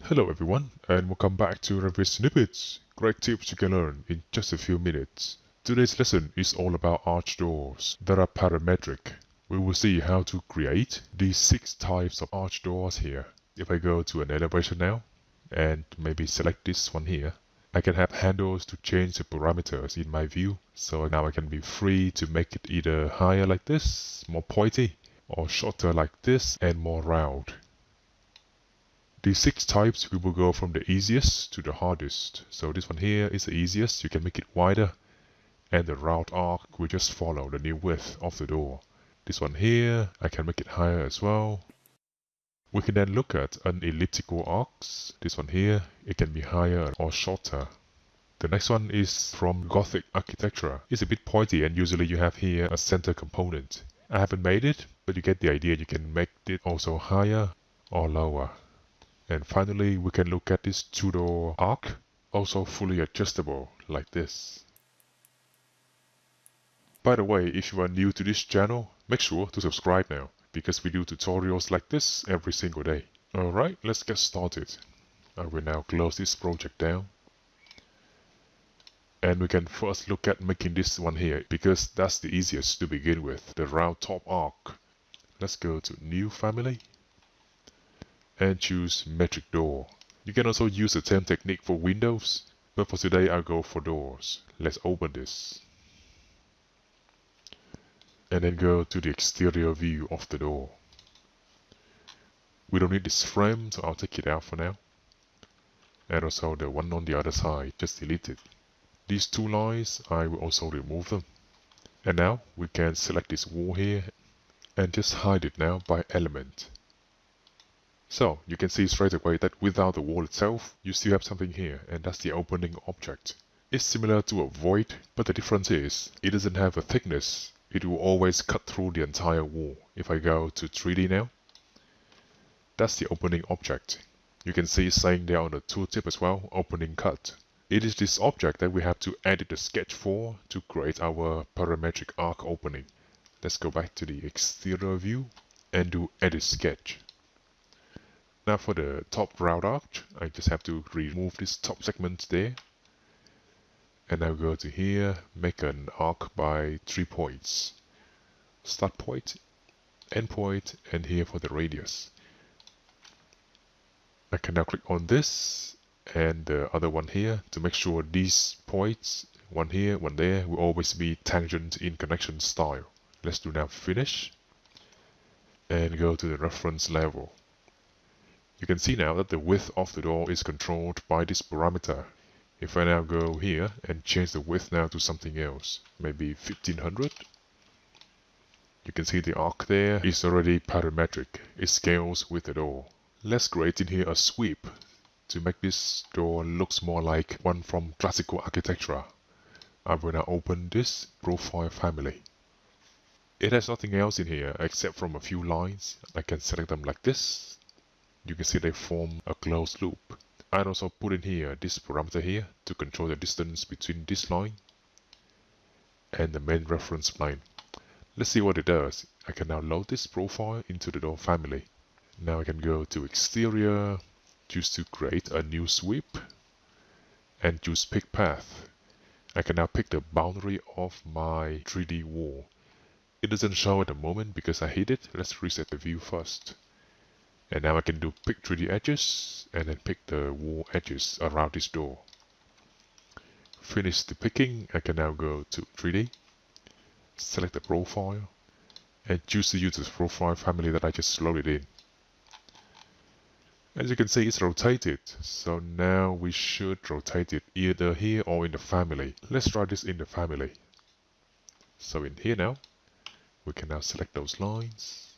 Hello everyone, and welcome back to Revit Snippets. Great tips you can learn in just a few minutes. Today's lesson is all about arch doors that are parametric. We will see how to create these 6 types of arch doors here. If I go to an elevation now, and maybe select this one here, I can have handles to change the parameters in my view. So now I can be free to make it either higher like this, more pointy, or shorter like this, and more round. These 6 types, we will go from the easiest to the hardest. So this one here is the easiest, you can make it wider. And the round arc will just follow the new width of the door. This one here, I can make it higher as well. We can then look at an elliptical arch. This one here, it can be higher or shorter. The next one is from Gothic architecture. It's a bit pointy and usually you have here a center component. I haven't made it, but you get the idea. You can make it also higher or lower. And finally, we can look at this Tudor arch, also fully adjustable, like this. By the way, if you are new to this channel, make sure to subscribe now, because we do tutorials like this every single day. Alright, let's get started. I will now close this project down. And we can first look at making this one here, because that's the easiest to begin with, the round top arc. Let's go to New Family. And choose metric door. You can also use the same technique for windows, but for today I'll go for doors. Let's open this. And then go to the exterior view of the door. We don't need this frame, so I'll take it out for now. And also the one on the other side, just delete it. These 2 lines, I will also remove them. And now we can select this wall here and just hide it now by element. So, you can see straight away that without the wall itself, you still have something here, and that's the opening object. It's similar to a void, but the difference is, it doesn't have a thickness. It will always cut through the entire wall. If I go to 3D now, that's the opening object. You can see it's saying there on the tooltip as well, opening cut. It is this object that we have to edit the sketch for to create our parametric arc opening. Let's go back to the exterior view and do edit sketch. Now for the top round arch, I just have to remove this top segment there. And I'll go to here, make an arc by 3 points. Start point, end point, and here for the radius. I can now click on this and the other one here to make sure these points, one here, one there, will always be tangent in connection style. Let's do now finish and go to the reference level. You can see now that the width of the door is controlled by this parameter. If I now go here and change the width now to something else, maybe 1500, you can see the arc there is already parametric. It scales with the door. Let's create in here a sweep to make this door looks more like one from classical architecture. I will now open this profile family. It has nothing else in here except from a few lines. I can select them like this. You can see they form a closed loop. I'd also put in here this parameter here to control the distance between this line and the main reference line. Let's see what it does. I can now load this profile into the door family. Now I can go to exterior, choose to create a new sweep, and choose pick path. I can now pick the boundary of my 3D wall. It doesn't show at the moment because I hid it. Let's reset the view first. And now I can do pick 3D edges and then pick the wall edges around this door. Finish the picking. I can now go to 3D, select the profile, and choose to use the profile family that I just loaded in. As you can see, it's rotated, so now we should rotate it either here or in the family. Let's try this in the family. So in here now, we can now select those lines,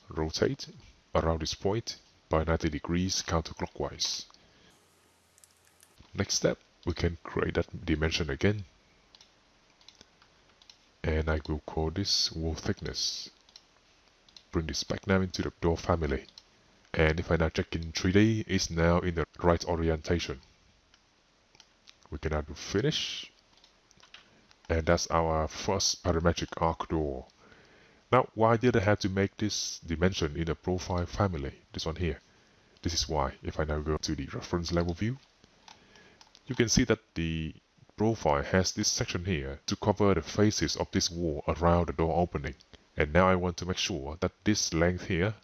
rotate around this point by 90 degrees counterclockwise. Next step, we can create that dimension again. And I will call this wall thickness. Bring this back now into the door family. And if I now check in 3D, it's now in the right orientation. We can now do finish. And that's our first parametric arc door. Now, why did I have to make this dimension in the profile family? This one here. This is why, if I now go to the reference level view, you can see that the profile has this section here to cover the faces of this wall around the door opening. And now I want to make sure that this length here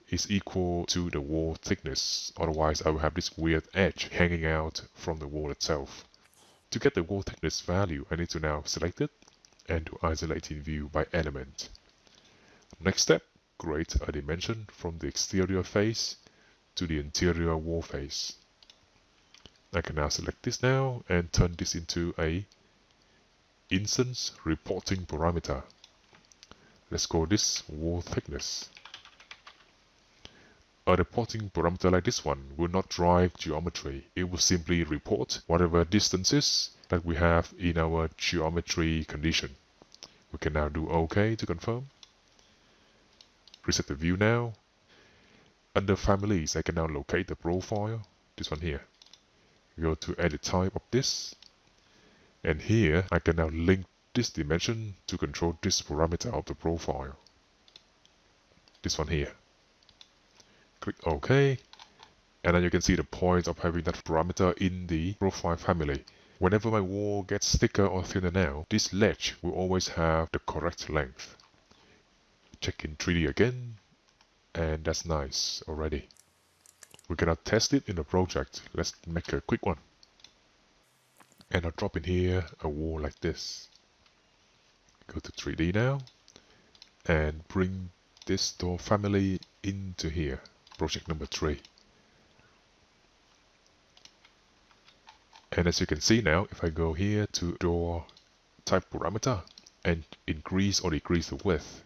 is equal to the wall thickness, otherwise I will have this weird edge hanging out from the wall itself. To get the wall thickness value, I need to now select it and to isolate in view by element. Next step, create a dimension from the exterior face to the interior wall face. I can now select this now and turn this into a instance reporting parameter. Let's call this wall thickness. A reporting parameter like this one will not drive geometry. It will simply report whatever distances that we have in our geometry condition. We can now do OK to confirm. Reset the view now. Under families, I can now locate the profile, this one here. Go to edit type of this, and here I can now link this dimension to control this parameter of the profile. This one here. Click OK, and then you can see the point of having that parameter in the profile family. Whenever my wall gets thicker or thinner now, this ledge will always have the correct length. Check in 3D again, and that's nice already. We cannot test it in the project. Let's make a quick one. And I'll drop in here a wall like this. Go to 3D now and bring this door family into here. Project number 3. And as you can see now, if I go here to door type parameter and increase or decrease the width,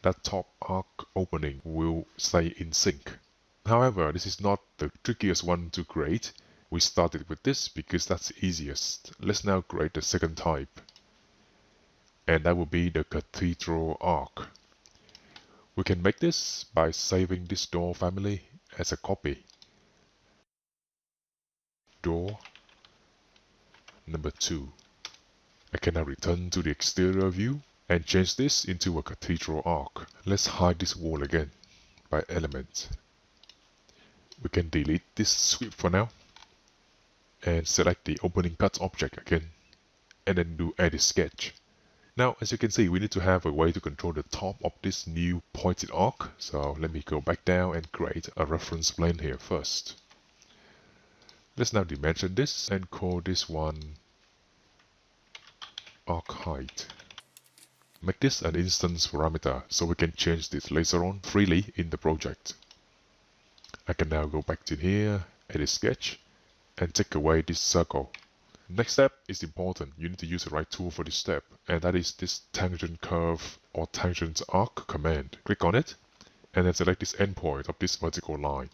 that top arc opening will stay in sync. However, this is not the trickiest one to create. We started with this because that's easiest. Let's now create the second type. And that will be the Cathedral Arch. We can make this by saving this door family as a copy. Door number 2. I can now return to the exterior view and change this into a Cathedral Arch. Let's hide this wall again by element. We can delete this sweep for now and select the opening cut object again and then do edit sketch. Now as you can see, we need to have a way to control the top of this new pointed arc, so let me go back down and create a reference plane here first. Let's now dimension this and call this one arc height. Make this an instance parameter so we can change this later on freely in the project. I can now go back to here, edit sketch, and take away this circle. Next step is important. You need to use the right tool for this step, and that is this tangent curve or tangent arc command. Click on it, and then select this endpoint of this vertical line.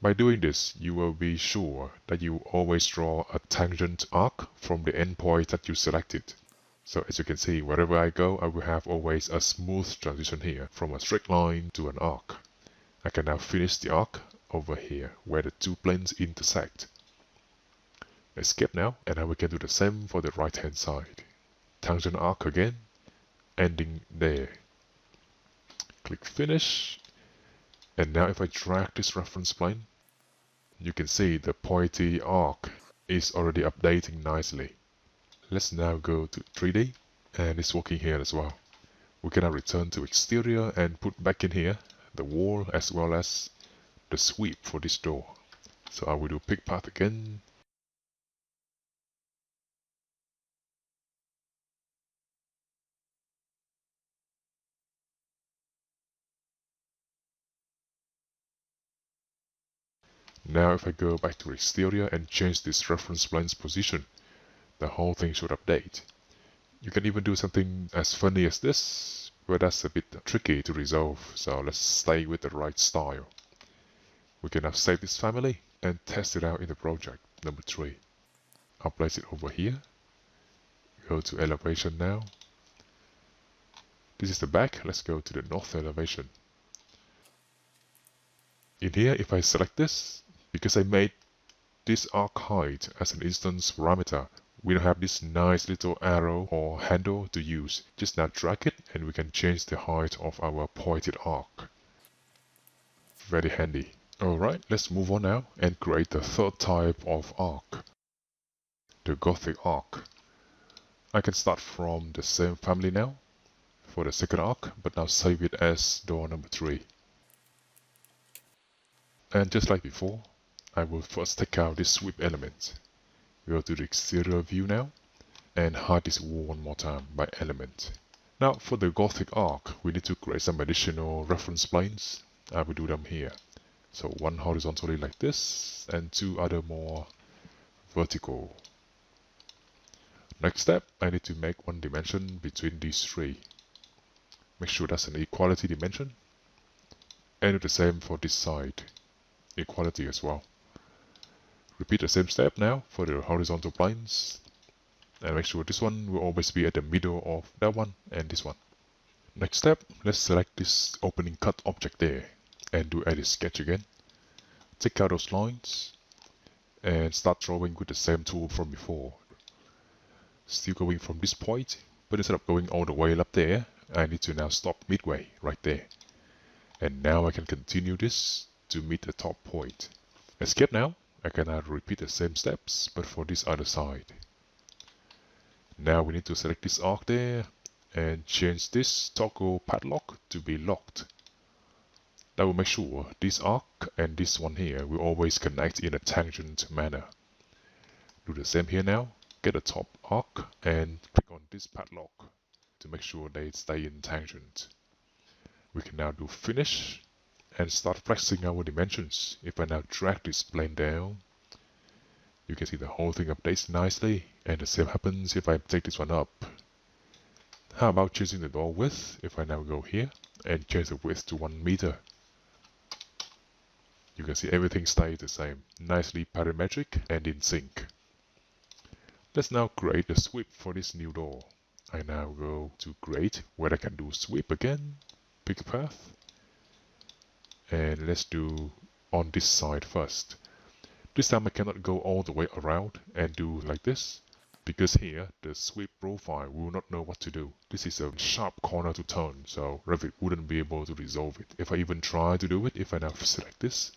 By doing this, you will be sure that you always draw a tangent arc from the endpoint that you selected. So as you can see, wherever I go, I will have always a smooth transition here from a straight line to an arc. I can now finish the arc over here where the two planes intersect. Escape now, and now we can do the same for the right hand side. Tangent arc again, ending there. Click finish, and now if I drag this reference plane, you can see the pointy arc is already updating nicely. Let's now go to 3D, and it's working here as well. We can now return to exterior and put back in here the wall as well as the sweep for this door. So I will do pick path again. Now if I go back to exterior and change this reference plane's position, the whole thing should update. You can even do something as funny as this, but that's a bit tricky to resolve, so let's stay with the right style. We can now save this family and test it out in the project number 3. I'll place it over here. Go to elevation now. This is the back. Let's go to the north elevation. In here, if I select this, because I made this arc height as an instance parameter, we don't have this nice little arrow or handle to use. Just now drag it and we can change the height of our pointed arc. Very handy. Alright, let's move on now and create the third type of arc, the Gothic Arch. I can start from the same family now for the second arc, but now save it as door number 3. And just like before, I will first take out this sweep element. Go to the exterior view now and hide this wall one more time by element. Now for the Gothic arc, we need to create some additional reference planes. I will do them here. So one horizontally like this and 2 other more vertical. Next step, I need to make one dimension between these 3. Make sure that's an equality dimension. And do the same for this side. Equality as well. Repeat the same step now for the horizontal planes. And make sure this one will always be at the middle of that one and this one. Next step, let's select this opening cut object there and do edit sketch again. Take out those lines and start drawing with the same tool from before. Still going from this point, but instead of going all the way up there, I need to now stop midway right there. And now I can continue this to meet the top point. Escape now. I can now repeat the same steps, but for this other side. Now we need to select this arc there and change this toggle padlock to be locked. That will make sure this arc and this one here will always connect in a tangent manner. Do the same here now. Get the top arc and click on this padlock to make sure they stay in tangent. We can now do finish and start flexing our dimensions. If I now drag this plane down, you can see the whole thing updates nicely, and the same happens if I take this one up. How about changing the door width? If I now go here and change the width to 1 meter, you can see everything stays the same, nicely parametric and in sync. Let's now create a sweep for this new door. I now go to create, where I can do sweep again, pick path, and let's do on this side first. This time I cannot go all the way around and do like this, because here the sweep profile will not know what to do. This is a sharp corner to turn, so Revit wouldn't be able to resolve it. If I even try to do it, if I now select this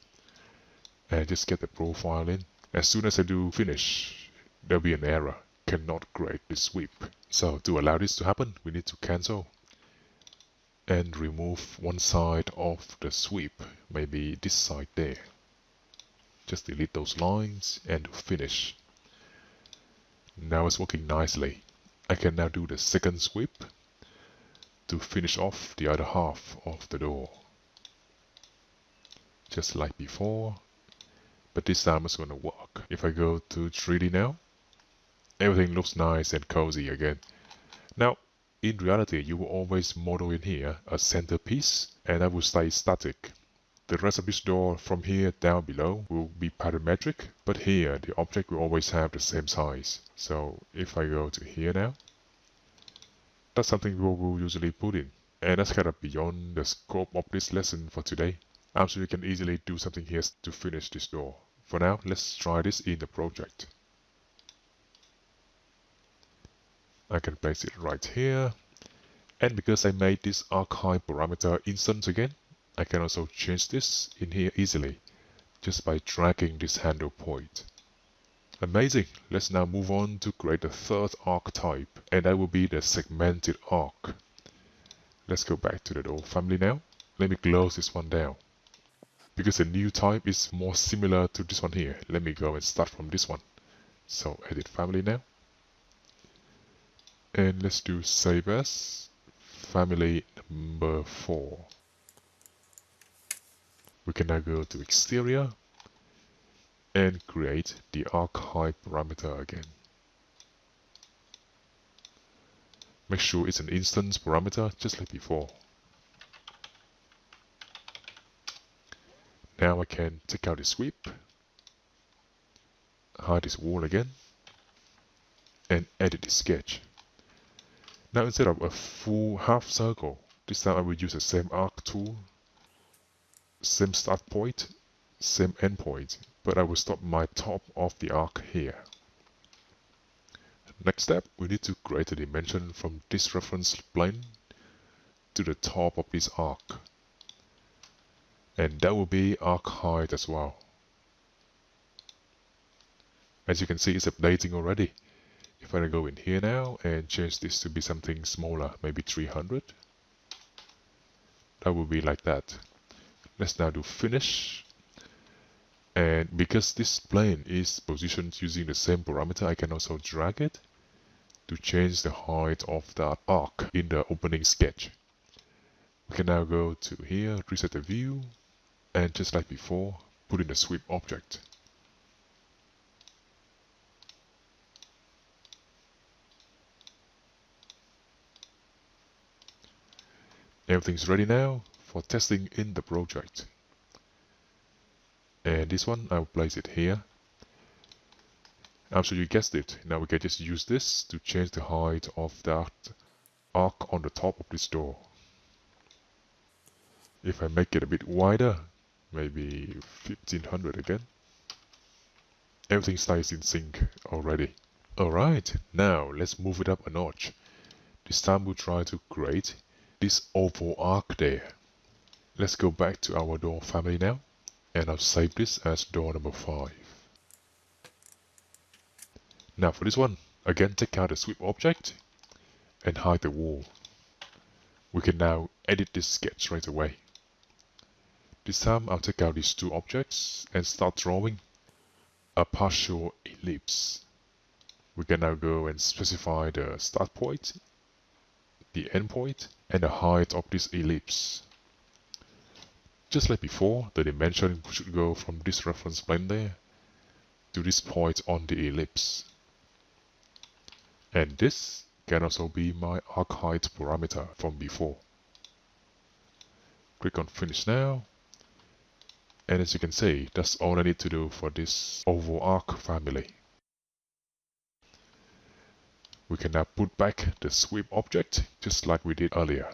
and just get the profile in, as soon as I do finish, there'll be an error, cannot create the sweep. So to allow this to happen, we need to cancel and remove one side of the sweep, maybe this side there. Just delete those lines and finish. Now it's working nicely. I can now do the second sweep to finish off the other half of the door. Just like before, but this time it's going to work. If I go to 3D now, everything looks nice and cozy again. Now, in reality, you will always model in here a centerpiece, and that will stay static. The rest of this door from here down below will be parametric, but here the object will always have the same size. So if I go to here now, that's something we will usually put in. And that's kind of beyond the scope of this lesson for today. I'm sure you can easily do something here to finish this door. For now, let's try this in the project. I can place it right here. And because I made this archive parameter instance again, I can also change this in here easily, just by dragging this handle point. Amazing! Let's now move on to create the third arc type, and that will be the segmented arc. Let's go back to the door family now. Let me close this one down. Because the new type is more similar to this one here, let me go and start from this one. So edit family now. And let's do save as family number 4. We can now go to exterior and create the arc height parameter again. Make sure it's an instance parameter just like before. Now I can take out the sweep, hide this wall again, and edit the sketch. Now instead of a full half circle, this time I will use the same arc tool, same start point, same end point, but I will stop my top of the arc here. Next step, we need to create a dimension from this reference plane to the top of this arc. And that will be arc height as well. As you can see, it's updating already. If I go in here now and change this to be something smaller, maybe 300, that will be like that. Let's now do finish. And because this plane is positioned using the same parameter, I can also drag it to change the height of that arc in the opening sketch. We can now go to here, reset the view, and just like before, put in the sweep object. Everything's ready now for testing in the project. And this one, I'll place it here. I'm sure you guessed it. Now we can just use this to change the height of that arc on the top of this door. If I make it a bit wider, maybe 1500 again, everything stays in sync already. Alright, now let's move it up a notch. This time we'll try to create this oval arc there. Let's go back to our door family now, and I'll save this as door number 5. Now for this one, again take out the sweep object and hide the wall. We can now edit this sketch right away. This time I'll take out these two objects and start drawing a partial ellipse. We can now go and specify the start point, the end point, and the height of this ellipse. Just like before, the dimension should go from this reference plane there to this point on the ellipse. And this can also be my arc height parameter from before. Click on finish now. And as you can see, that's all I need to do for this oval arc family. We can now put back the sweep object just like we did earlier.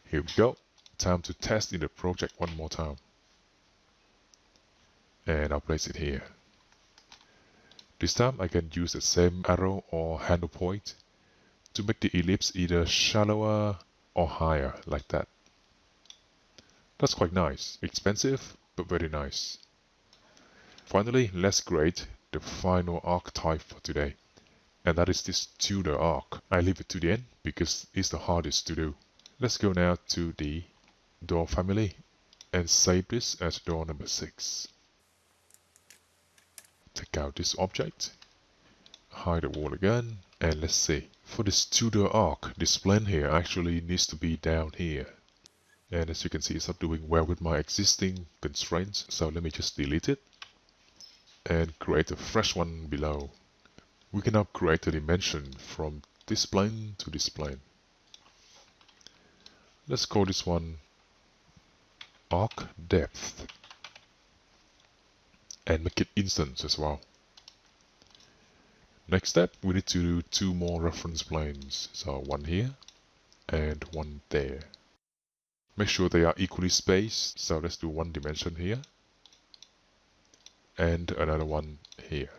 Here we go. Time to test in the project one more time. And I'll place it here. This time I can use the same arrow or handle point to make the ellipse either shallower or higher, like that. That's quite nice. Expensive, but very nice. Finally, let's create the final archetype for today. And that is this Tudor arch. I leave it to the end because it's the hardest to do. Let's go now to the door family and save this as door number 6. Take out this object, hide the wall again, and let's see. For this Tudor arch, this plane here actually needs to be down here. And as you can see, it's not doing well with my existing constraints, so let me just delete it and create a fresh one below. We can now create a dimension from this plane to this plane. Let's call this one arc depth and make it instance as well. Next step, we need to do 2 more reference planes, so one here and one there. Make sure they are equally spaced, so let's do 1 dimension here and another one here.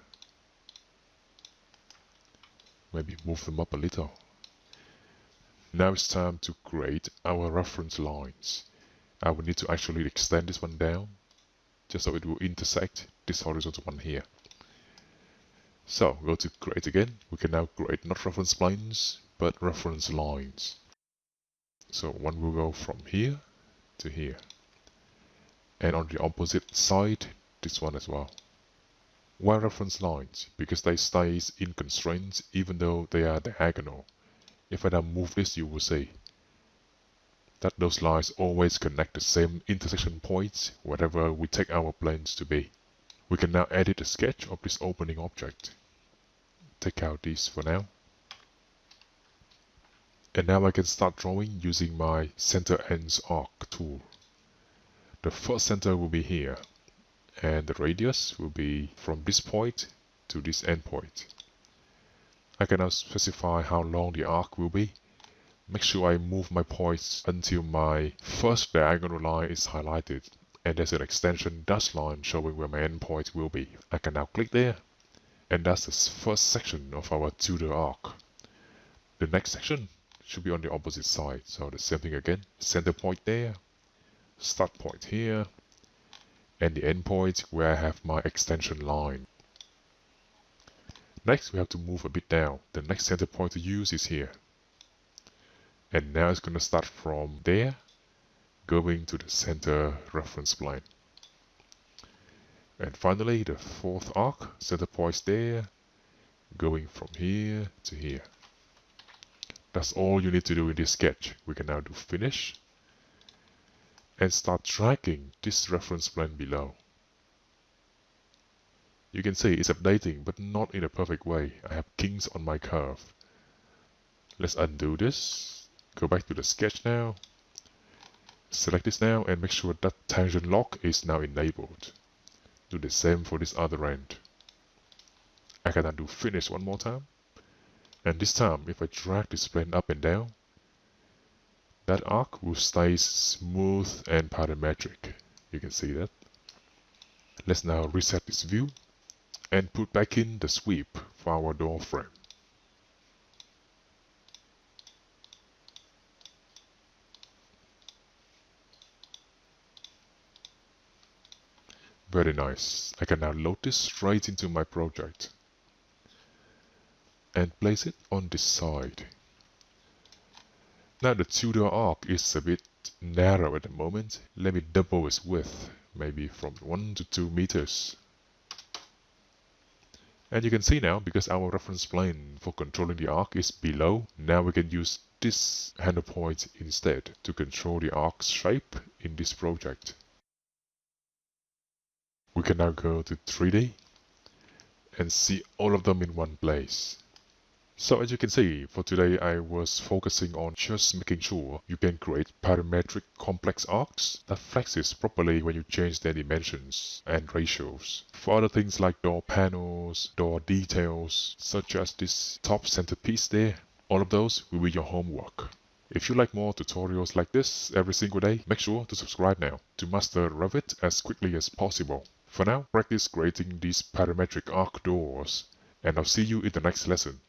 Maybe move them up a little. Now it's time to create our reference lines. I will need to actually extend this one down just so it will intersect this horizontal one here. So go to create again. We can now create not reference planes but reference lines. So one will go from here to here, and on the opposite side this one as well. Why reference lines? Because they stay in constraints even though they are diagonal. If I now move this, you will see that those lines always connect the same intersection points wherever we take our planes to be. We can now edit a sketch of this opening object. Take out these for now. And now I can start drawing using my center ends arc tool. The first center will be here, and the radius will be from this point to this end point. I can now specify how long the arc will be. Make sure I move my points until my first diagonal line is highlighted and there's an extension dash line showing where my endpoint will be. I can now click there And that's the first section of our Tudor arc. The next section should be on the opposite side. So the same thing again. Center point there, start point here, and the end point where I have my extension line. Next, we have to move a bit down. The next center point to use is here. And now it's going to start from there, going to the center reference plane. And finally, the fourth arc, center points there, going from here to here. That's all you need to do in this sketch. We can now do finish and start dragging this reference plane below. You can see it's updating, but not in a perfect way. I have kinks on my curve. Let's undo this. Go back to the sketch now. Select this now and make sure that tangent lock is now enabled. Do the same for this other end. I can undo finish one more time. And this time, if I drag this plane up and down, that arc will stay smooth and parametric. You can see that. Let's now reset this view and put back in the sweep for our door frame. Very nice. I can now load this straight into my project and place it on this side. Now the Tudor arc is a bit narrow at the moment. Let me double its width, maybe from 1 to 2 meters. And you can see now, because our reference plane for controlling the arc is below, now we can use this handle point instead to control the arc's shape in this project. We can now go to 3D and see all of them in one place. So as you can see, for today I was focusing on just making sure you can create parametric complex arcs that flexes properly when you change their dimensions and ratios. For other things like door panels, door details, such as this top centerpiece there, all of those will be your homework. If you like more tutorials like this every single day, make sure to subscribe now to master Revit as quickly as possible. For now, practice creating these parametric arc doors, and I'll see you in the next lesson.